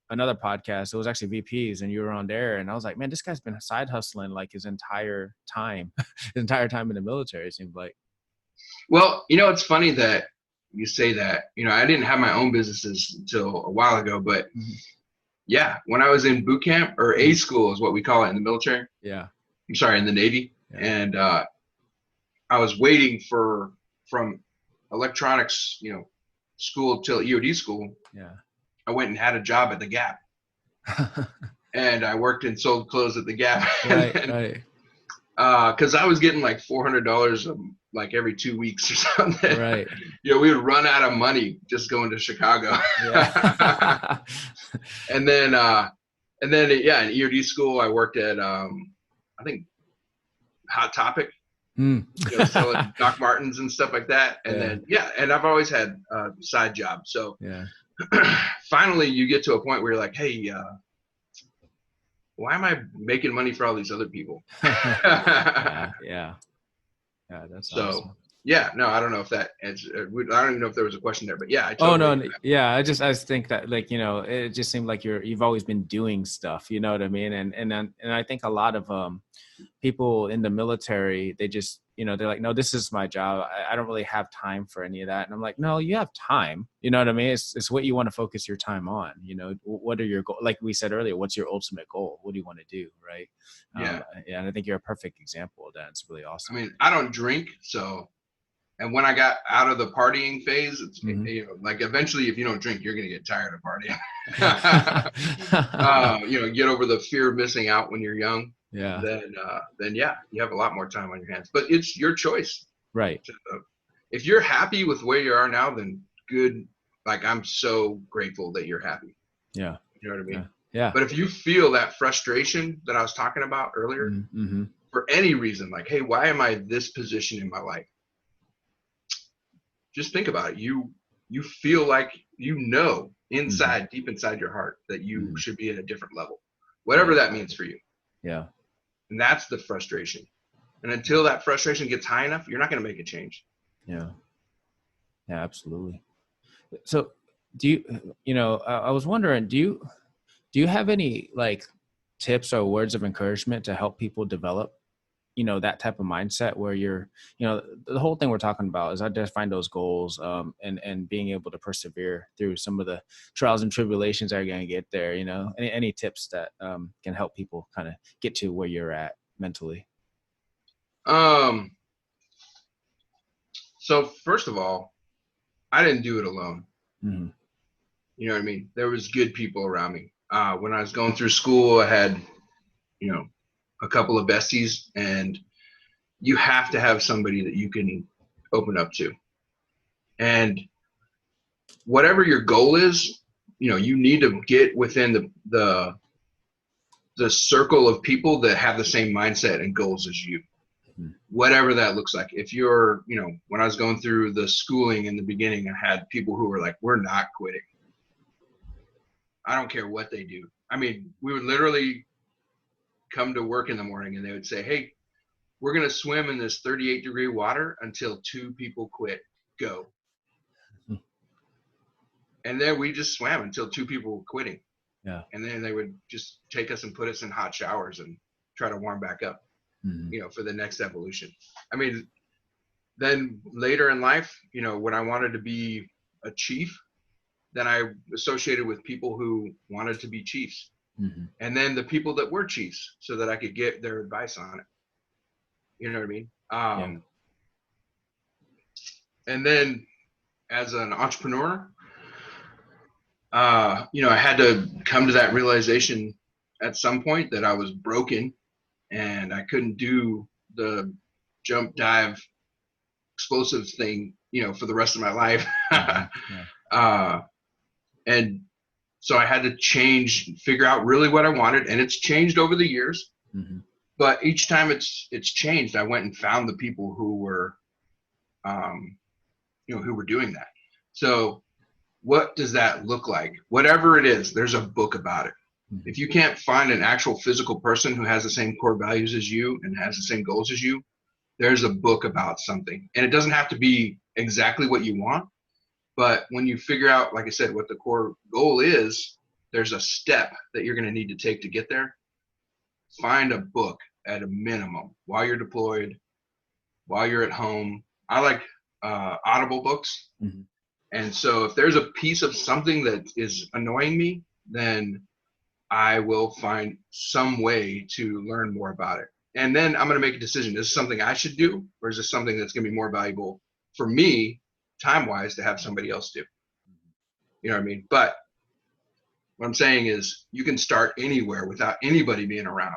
another podcast. It was actually VPs, and you were on there, and I was like, man, this guy's been side hustling like his entire time, in the military. It seemed like. Well, it's funny that you say that. I didn't have my own businesses until a while ago, but yeah, when I was in boot camp, or A school is what we call it in the military. Yeah. I'm sorry, in the Navy. Yeah. And I was waiting from electronics, school till EOD school. Yeah. I went and had a job at the Gap. And I worked and sold clothes at the Gap. Right. Because I was getting like $400 like every 2 weeks or something. Right. We would run out of money just going to Chicago. Yeah. and then in EOD school I worked at I think Hot Topic, selling Doc Martens and stuff like that. And then and I've always had side jobs. So finally you get to a point where you're like, hey, why am I making money for all these other people? Yeah, that's so awesome. Yeah, no, I don't know if that answers, I don't even know if there was a question there, but yeah. I just think that, like, it just seemed like you've always been doing stuff, you know what I mean? And I think a lot of people in the military, they just, they're like, no, this is my job. I don't really have time for any of that. And I'm like, no, you have time. You know what I mean? It's what you want to focus your time on. What are your goals? Like we said earlier, what's your ultimate goal? What do you want to do? Right. And I think you're a perfect example of that. It's really awesome. I mean, I don't drink, so. And when I got out of the partying phase, it's like eventually, if you don't drink, you're going to get tired of partying. Get over the fear of missing out when you're young. Yeah. Then you have a lot more time on your hands. But it's your choice. Right. If you're happy with where you are now, then good. Like, I'm so grateful that you're happy. Yeah. You know what I mean? Yeah. But if you feel that frustration that I was talking about earlier, for any reason, like, hey, why am I this position in my life? Just think about it. You feel like inside, deep inside your heart, that you should be at a different level, whatever that means for you. Yeah. And that's the frustration. And until that frustration gets high enough, you're not going to make a change. Yeah. Yeah, absolutely. So do you, I was wondering, do you have any like tips or words of encouragement to help people develop that type of mindset where you're, the whole thing we're talking about is identifying those goals, and being able to persevere through some of the trials and tribulations that are going to get there, any tips that can help people kind of get to where you're at mentally? So first of all, I didn't do it alone. Mm-hmm. You know what I mean? There was good people around me. When I was going through school, I had, a couple of besties, and you have to have somebody that you can open up to. And whatever your goal is, you need to get within the circle of people that have the same mindset and goals as you, whatever that looks like. If you're, when I was going through the schooling in the beginning, I had people who were like, we're not quitting. I don't care what they do. I mean, we would literally come to work in the morning and they would say, hey, we're going to swim in this 38-degree water until 2 people quit. Go. And then we just swam until 2 people were quitting. Yeah. And then they would just take us and put us in hot showers and try to warm back up, for the next evolution. I mean, then later in life, when I wanted to be a chief, then I associated with people who wanted to be chiefs. And then the people that were chiefs, so that I could get their advice on it. You know what I mean? And then as an entrepreneur, I had to come to that realization at some point that I was broken and I couldn't do the jump, dive, explosive thing, for the rest of my life. Mhm. Yeah. And so I had to figure out really what I wanted, and it's changed over the years. Mhm. But each time it's changed, I went and found the people who were, who were doing that. So what does that look like? Whatever it is, there's a book about it. Mhm. If you can't find an actual physical person who has the same core values as you and has the same goals as you, there's a book about something. And it doesn't have to be exactly what you want, but when you figure out, like I said, what the core goal is, there's a step that you're going to need to take to get there. Find a book at a minimum while you're deployed, while you're at home. I like Audible books. Mm-hmm. And so if there's a piece of something that is annoying me, then I will find some way to learn more about it. And then I'm going to make a decision. Is this something I should do, or is this something that's going to be more valuable for me, time-wise, to have somebody else do? You know what I mean? But what I'm saying is you can start anywhere without anybody being around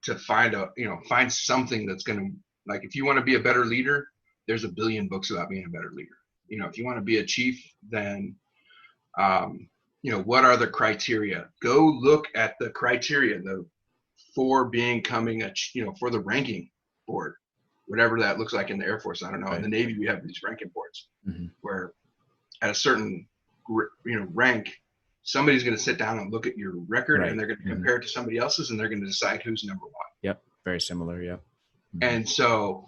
to find something that's going to, like, if you want to be a better leader, there's a billion books about being a better leader. If you want to be a chief, then, what are the criteria? Go look at the criteria for becoming for the ranking board, whatever that looks like in the Air Force. I don't know. Right. In the Navy, we have these ranking boards Mm-hmm. where at a certain, rank, somebody's going to sit down and look at your record, Right. and they're going to compare it to somebody else's, and they're going to decide who's number one. Yep. Very similar. Yep. Mm-hmm. And so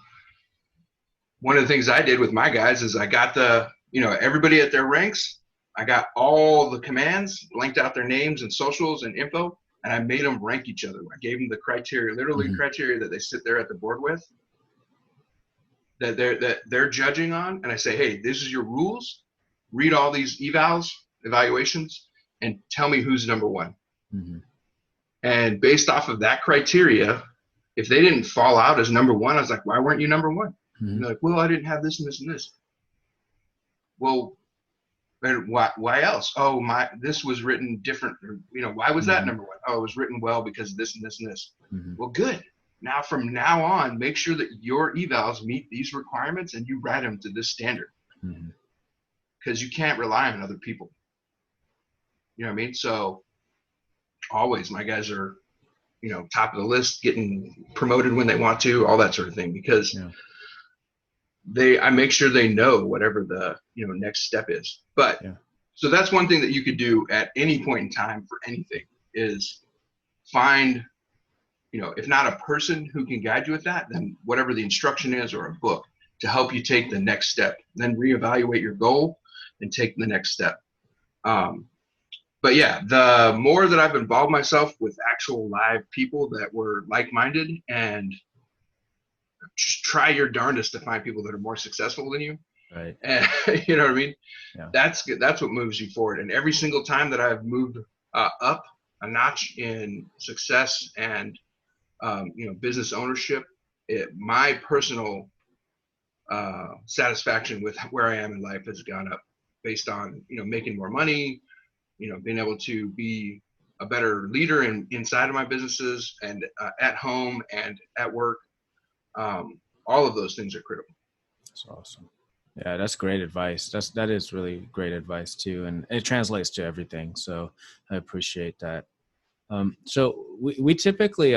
one of the things I did with my guys is I got everybody at their ranks. I got all the commands, blanked out their names and socials and info, and I made them rank each other. I gave them the criteria, literally Mm-hmm. criteria that they sit there at the board with, that they're judging on. And I say, hey, this is your rules. Read all these evaluations, and tell me who's number one. Mm-hmm. And based off of that criteria, if they didn't fall out as number one, I was like, why weren't you number one? Mm-hmm. And they're like, well, I didn't have this and this and this. Well, and why else? Oh, this was written different. Why was that Mm-hmm. number one? Oh, it was written well because of this and this and this. Mm-hmm. Well, good. Now, from now on, make sure that your evals meet these requirements and you write them to this standard. Mm-hmm. Because you can't rely on other people. You know what I mean? So always my guys are, top of the list, getting promoted when they want to, all that sort of thing, because I make sure they know whatever the, next step is. But so that's one thing that you could do at any point in time for anything is find, if not a person who can guide you with that, then whatever the instruction is or a book to help you take the next step, then reevaluate your goal and take the next step. But yeah, the more that I've involved myself with actual live people that were like-minded, and try your darndest to find people that are more successful than you. Right. And, you know what I mean? Yeah. That's what moves you forward. And every single time that I've moved up a notch in success and, business ownership, my personal satisfaction with where I am in life has gone up based on, making more money, being able to be a better leader inside of my businesses and at home and at work. All of those things are critical. That's awesome. Yeah, that's great advice. That is really great advice too, and it translates to everything. So I appreciate that. So we typically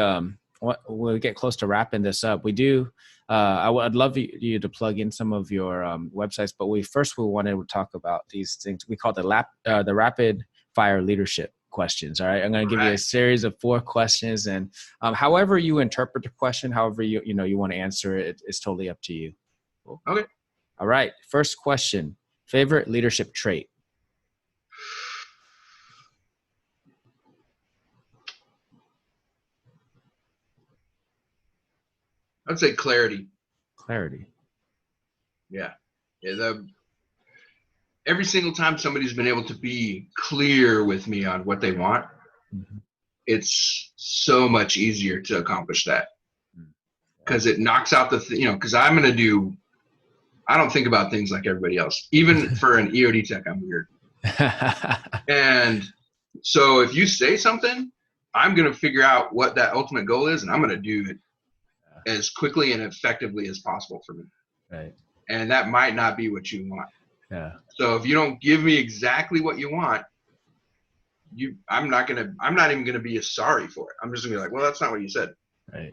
when we get close to wrapping this up, we do. I'd love you to plug in some of your websites, but we wanted to talk about these things. We call the rapid fire leadership questions. All right, I'm going to give you a series of 4 questions, and however you interpret the question, however you want to answer it, it's totally up to you. Cool. Okay. All right. First question: favorite leadership trait? I'd say clarity. Clarity. Yeah. Every single time somebody's been able to be clear with me on what they want, Mm-hmm. it's so much easier to accomplish that, because it knocks out because I'm going to do I don't think about things like everybody else. Even for an EOD tech, I'm weird. And so if you say something, I'm going to figure out what that ultimate goal is, and I'm going to do it as quickly and effectively as possible for me. Right. And that might not be what you want. Yeah. So if you don't give me exactly what you want, I'm not even going to be sorry for it. I'm just going to be like, well, that's not what you said. Right.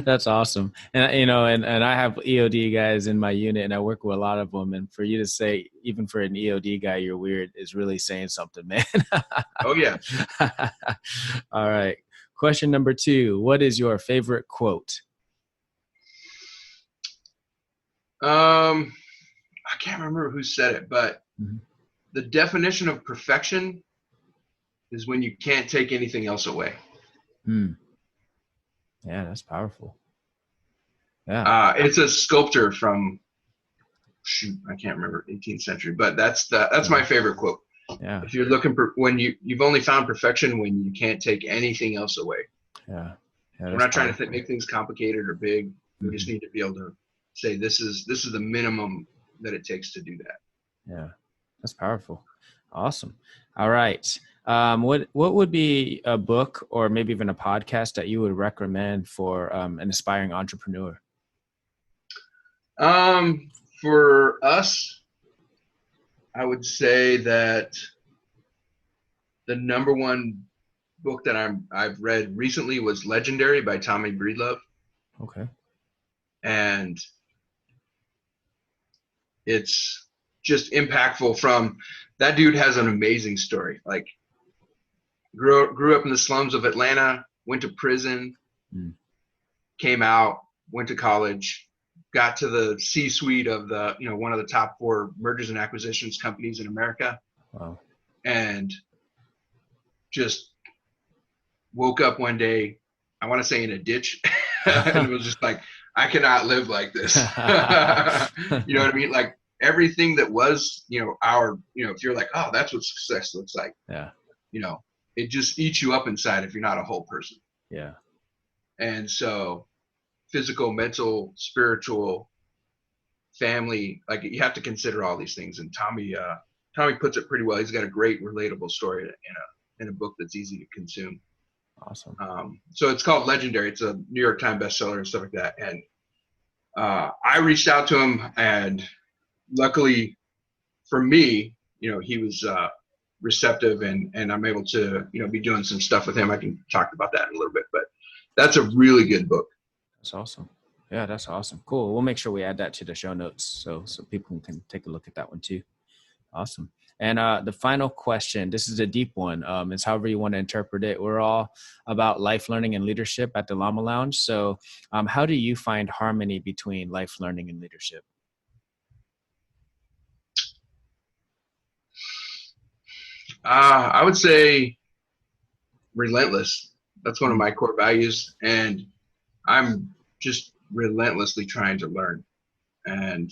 That's awesome. And, you know, and I have EOD guys in my unit, and I work with a lot of them. And for you to say, even for an EOD guy, you're weird is really saying something, man. Oh, yeah. All right. Question number 2. What is your favorite quote? I can't remember who said it, but the definition of perfection is when you can't take anything else away. Yeah, that's powerful. Yeah. It's a sculptor from, I can't remember, 18th century, but that's my favorite quote. Yeah. If you're looking for, when you've only found perfection when you can't take anything else away. Yeah. We're not trying to make things complicated or big. We just need to be able to say this is the minimum that it takes to do that. Yeah, that's powerful. Awesome. All right. What would be a book or maybe even a podcast that you would recommend for an aspiring entrepreneur? For us, I would say that the number one book that I've read recently was Legendary by Tommy Breedlove. Okay. And it's just impactful. From that dude has an amazing story. Like grew up in the slums of Atlanta, went to prison, came out, went to college, got to the C-suite of one of the top 4 mergers and acquisitions companies in America. Wow. And just woke up one day, I want to say in a ditch, and it was just like, I cannot live like this. You know what I mean? Like everything that was, if you're like, oh, that's what success looks like. Yeah. It just eats you up inside if you're not a whole person. Yeah. And so physical, mental, spiritual, family, like you have to consider all these things. And Tommy puts it pretty well. He's got a great relatable story in a book that's easy to consume. Awesome. So it's called Legendary. It's a New York Times bestseller and stuff like that. And I reached out to him, and luckily for me, he was receptive, and I'm able to, be doing some stuff with him. I can talk about that in a little bit, but that's a really good book. That's awesome. Yeah, that's awesome. Cool. We'll make sure we add that to the show notes so people can take a look at that one too. Awesome. And the final question, this is a deep one. It's however you want to interpret it. We're all about life learning and leadership at the Llama Lounge. So how do you find harmony between life learning and leadership? I would say relentless. That's one of my core values. And I'm just relentlessly trying to learn. And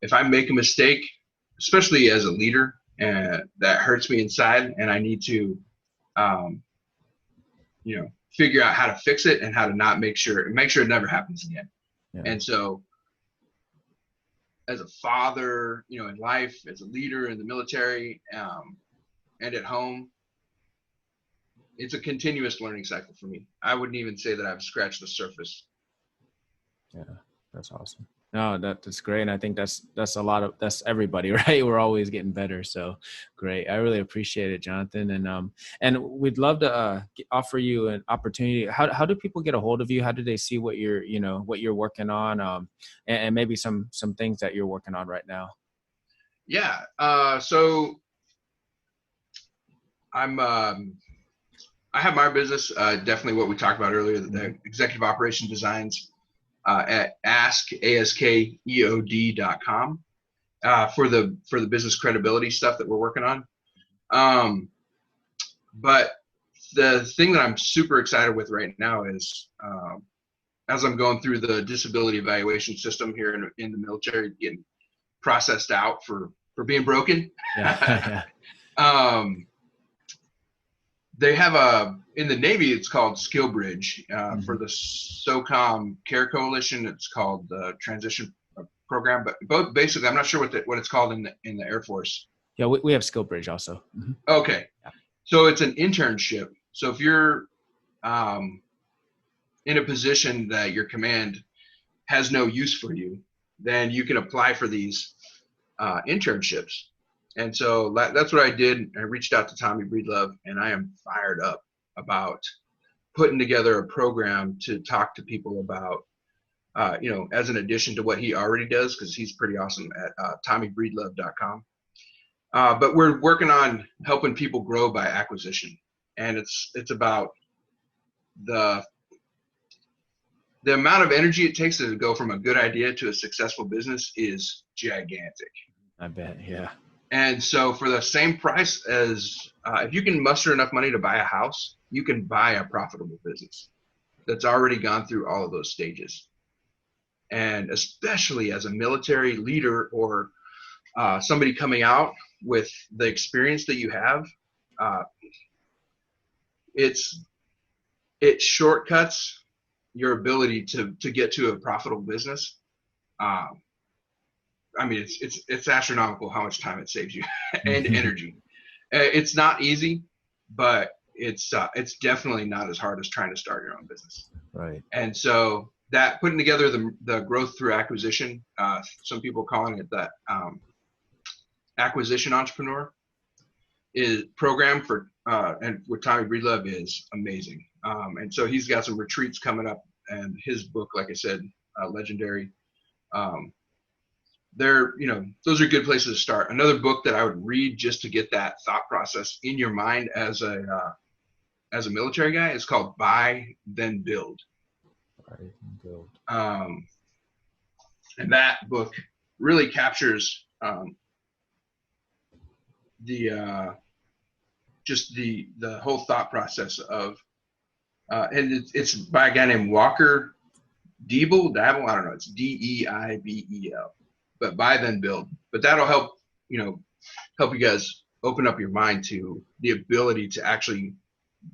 if I make a mistake, especially as a leader, and that hurts me inside, and I need to, figure out how to fix it and how to not make sure it never happens again. Yeah. And so as a father, in life, as a leader in the military, and at home, it's a continuous learning cycle for me. I wouldn't even say that I've scratched the surface. Yeah, that's awesome. No, that's great. And I think that's that's everybody, right? We're always getting better. So great. I really appreciate it, Jonathan. And we'd love to offer you an opportunity. How do people get a hold of you? How do they see what you're working on? And maybe some things that you're working on right now? Yeah. So I have my business, definitely what we talked about earlier, the executive operation designs, at askeod.com for the business credibility stuff that we're working on. But the thing that I'm super excited with right now is, as I'm going through the disability evaluation system here in the military, getting processed out for being broken. Yeah. They have in the Navy, it's called Skill Bridge. For the SOCOM Care Coalition, it's called the program, but both basically, I'm not sure what it's called in the Air Force. Yeah, we have Skill Bridge also. Mm-hmm. Okay. Yeah. So it's an internship. So if you're in a position that your command has no use for you, then you can apply for these internships. And so that's what I did. I reached out to Tommy Breedlove, and I am fired up about putting together a program to talk to people about, as an addition to what he already does, because he's pretty awesome at tommybreedlove.com. But we're working on helping people grow by acquisition. And it's about the amount of energy it takes to go from a good idea to a successful business is gigantic. I bet, yeah. And so for the same price as, if you can muster enough money to buy a house, you can buy a profitable business that's already gone through all of those stages. And especially as a military leader or somebody coming out with the experience that you have, it shortcuts your ability to get to a profitable business. I mean, it's astronomical how much time it saves you and energy. It's not easy, but it's definitely not as hard as trying to start your own business. Right. And so that putting together the growth through acquisition, some people calling it that acquisition entrepreneur is program for and with Tommy Breedlove is amazing. And so he's got some retreats coming up, and his book, like I said, legendary. Those are good places to start. Another book that I would read just to get that thought process in your mind as a military guy is called Buy Then Build. Buy Then Build. And that book really captures the whole thought process of, and it's by a guy named Walker Deibel. I don't know. It's Deibel. But Buy Then Build. But that'll help you guys open up your mind to the ability to actually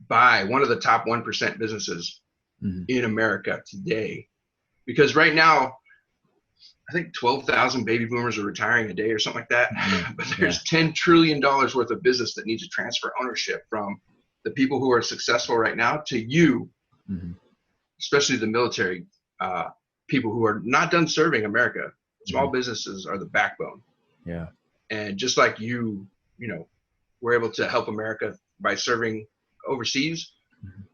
buy one of the top 1% businesses in America today. Because right now, I think 12,000 baby boomers are retiring a day or something like that. But there's $10 trillion worth of business that needs to transfer ownership from the people who are successful right now to you, especially the military people who are not done serving America. Small businesses are the backbone. Yeah. And just like you were able to help America by serving overseas,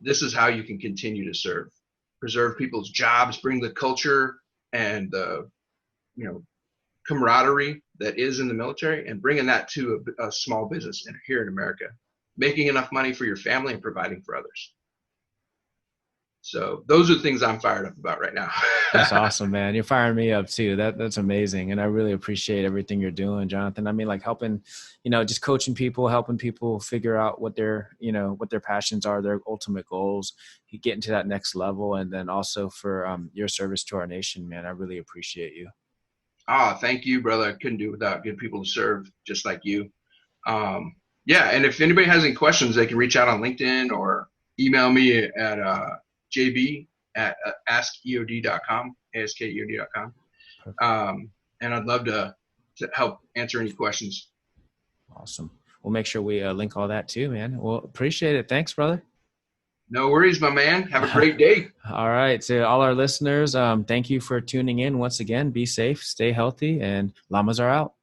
this is how you can continue to serve, preserve people's jobs, bring the culture and the, camaraderie that is in the military, and bringing that to a small business here in America, making enough money for your family and providing for others. So those are the things I'm fired up about right now. That's awesome, man. You're firing me up too. That's amazing. And I really appreciate everything you're doing, Jonathan. I mean, like helping, just coaching people, helping people figure out what their passions are, their ultimate goals, getting to that next level. And then also for your service to our nation, man, I really appreciate you. Oh, thank you, brother. I couldn't do it without good people to serve just like you. And if anybody has any questions, they can reach out on LinkedIn or email me at jb@askeod.com, askeod.com. And I'd love to help answer any questions. Awesome. We'll make sure we link all that too, man. Well, appreciate it. Thanks, brother. No worries, my man. Have a great day. All right. To all our listeners, thank you for tuning in once again. Be safe, stay healthy, and llamas are out.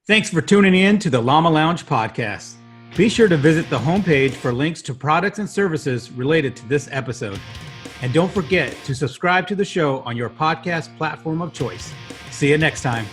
Thanks for tuning in to the Llama Lounge podcast. Be sure to visit the homepage for links to products and services related to this episode. And don't forget to subscribe to the show on your podcast platform of choice. See you next time.